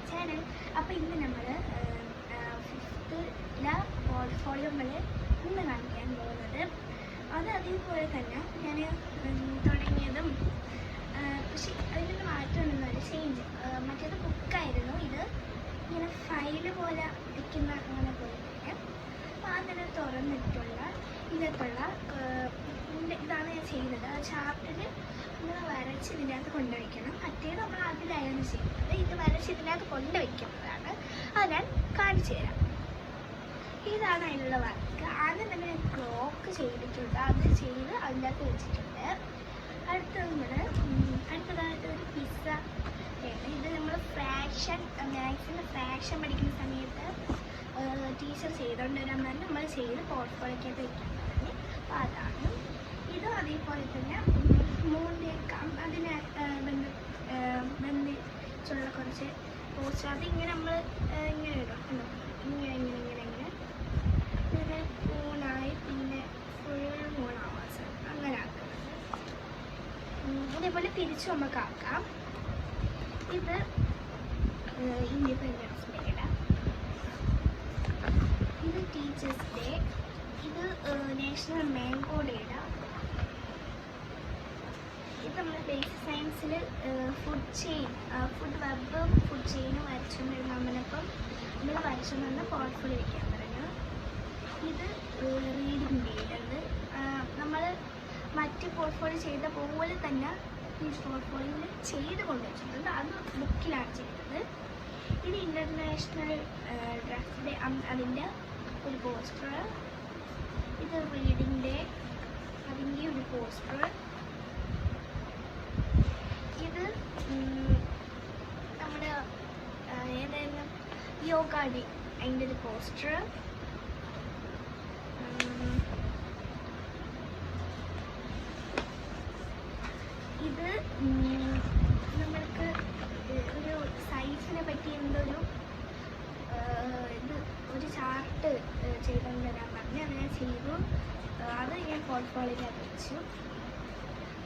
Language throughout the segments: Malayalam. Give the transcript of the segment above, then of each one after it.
ചാനൽ. അപ്പോൾ ഇന്ന് നമ്മൾ ഫിഫ്ത്തിലെ പോർട്ട്ഫോളിയോ നമ്മൾ ഇന്ന് കാണിക്കാൻ പോകുന്നത്. അത് അതേപോലെ തന്നെ ഞാൻ തുടങ്ങിയതും പക്ഷേ അതിനൊരു മാറ്റം ഉണ്ടെന്നൊരു ചേഞ്ച്. മറ്റേത് ബുക്കായിരുന്നു, ഇത് ഇങ്ങനെ ഫയല് പോലെ വയ്ക്കുന്ന അങ്ങനെ പോയിട്ട് അപ്പോൾ അതിനെ തുറന്നിട്ടുള്ള ഇതിനകത്തുള്ള ഇതാണ് ഞാൻ ചെയ്യുന്നത്. ആ ചാർട്ടിൽ നമ്മൾ വരച്ച് ഇതിനകത്ത് കൊണ്ടുവയ്ക്കണം. മറ്റേത് നമ്മൾ അതിലായിരുന്നു ചെയ്യുന്നത്, ഇത് വരച്ച് ഇതിനകത്ത് കൊണ്ടുവയ്ക്കുന്നതാണ്. അത് ഞാൻ കാണിച്ചു തരാം. ഇതാണ് അതിനുള്ള വർക്ക്. ആദ്യം തന്നെ ഞാൻ ക്ലോക്ക് ചെയ്തിട്ടുണ്ട്, അത് ചെയ്ത് അതിനകത്ത് വെച്ചിട്ടുണ്ട്. അടുത്തതായിട്ട് ഒരു പിസ്സ ആണ്. ഇത് നമ്മൾ മാത്സിൻ്റെ ഫ്രാക്ഷൻ പഠിക്കുന്ന സമയത്ത് ടീച്ചർ ചെയ്തുകൊണ്ട് വരാൻ പറഞ്ഞ് നമ്മൾ ചെയ്ത് പോർട്ട്ഫോളിയോക്കകത്ത് വയ്ക്കാൻ പറഞ്ഞ്. അപ്പോൾ അതാണ് ഇത്. അതേപോലെ തന്നെ മൂന്നിൻ്റെ അതിനെ ബന്ധിച്ചുള്ള കുറച്ച് പോസ്റ്റ്, അതിങ്ങനെ നമ്മൾ ഇങ്ങനെ ഇടും, ഇങ്ങനെ ഇങ്ങനെ ഇങ്ങനെ ഇങ്ങനെ ഇങ്ങനെ മൂന്നായി പിന്നെ ഫുൾ മൂന്നാവാൻ സാധിക്കും അങ്ങനെ ആക്കുന്നത്. അതേപോലെ തിരിച്ചു നമുക്ക് ആക്കാം. ഇത് ഇൻഡിപെൻഡൻസ് ഡേയുടെ, ഇത് ടീച്ചേഴ്സ് ഡേ, ഇത് നാഷണൽ മാംഗോ ഡേയുടെ, ഇത് നമ്മൾ ബേസിക് സയൻസിൽ ഫുഡ് വെബ് ഫുഡ് ചെയിനും വരച്ചുകൊണ്ടിരുന്ന നമ്മളിപ്പം നമ്മൾ വരച്ചുകൊണ്ടിരുന്ന പോർട്ട്ഫോളിയോ വയ്ക്കാൻ പറഞ്ഞു. ഇത് റീഡിങ് ഡേയുടേത്, നമ്മൾ മറ്റ് പോർട്ട്ഫോളിയോ ചെയ്ത പോലെ തന്നെ ഈ പോർട്ട്ഫോളിയോയിൽ ചെയ്ത് കൊണ്ടുവച്ചിട്ടുണ്ട്. അത് ബുക്കിലാണ് ചെയ്തത്. ഇത് ഇൻ്റർനാഷണൽ ഡ്രസ് ഡേ, അതിൻ്റെ ഒരു പോസ്റ്റർ. ഇത് റീഡിങ് ഡേ, അതിൻ്റെ ഒരു പോസ്റ്റർ. ഇത് നമ്മുടെ ഏതായിരുന്നു യോഗ ഡേ, അതിൻ്റെ ഒരു പോസ്റ്റർ. ഇത് നമ്മൾക്ക് ഒരു സൈസിനെ പറ്റി എന്തൊരു ഇത് ഒരു ചാർട്ട് ചെയ്തുകൊണ്ട് വരാൻ പറഞ്ഞു, അത് ഞാൻ ചെയ്തു. അത് ഞാൻ പോർട്ട്ഫോളിയോയിലൊക്കെ വെച്ചു.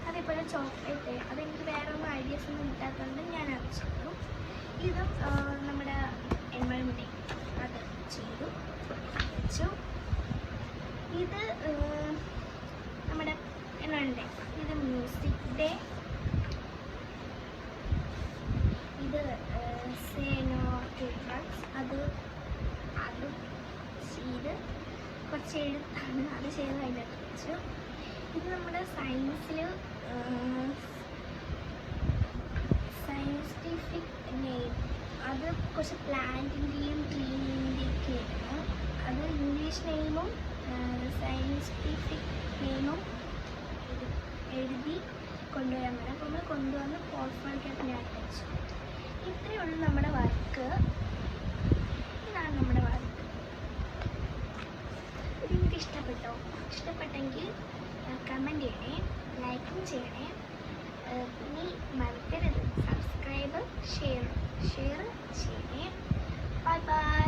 അതേപോലെ ചോക്ലേറ്റ്, അതെനിക്ക് വേറെ ഒന്നും ഐഡിയാസ് ഒന്നും കിട്ടാത്തതുകൊണ്ട് ഞാൻ അത് ചെയ്തു. ഇതും നമ്മുടെ എൻവയോൺമെൻറ്റ് അത് ചെയ്തു വെച്ചു. ഇത് നമ്മുടെ എൻവയോൺമെൻറ്റ്, ഇത് മ്യൂസിക് ഡേ, ഇത് സേ നോ ടു ഡ്രഗ്സ്, അത് ചെയ്ത് കുറച്ച് എഴുത്താണ്, അത് ചെയ്ത് അതിനകത്ത് വെച്ചു. ഇത് നമ്മുടെ സയൻസിൽ സയൻറ്റിഫിക് നെയിം, അത് കുറച്ച് പ്ലാന്റിൻ്റെയും ട്രീൻ്റെയൊക്കെ ആയിരുന്നു. അത് ഇംഗ്ലീഷ് നെയിമും സയൻറ്റിഫിക് നെയിമും എഴുതി കൊണ്ടുവരാൻ പറ്റും. അപ്പോൾ നമ്മൾ കൊണ്ടുവന്ന് പോർട്ട്ഫോളിയോക്കകത്ത് ഞാൻ വെച്ചു. ഇത്രയേ ഉള്ളൂ നമ്മുടെ വർക്ക്. ഇതാണ് നമ്മുടെ വർക്ക്. ഇത് നിങ്ങൾക്ക് ഇഷ്ടപ്പെട്ടോ? ഇഷ്ടപ്പെട്ടെങ്കിൽ കമൻറ്റ് ചെയ്യണേ, ലൈക്കും ചെയ്യണേ. ഇനി മറക്കരുത് സബ്സ്ക്രൈബ് ഷെയർ ചെയ്യണേ. Bye bye.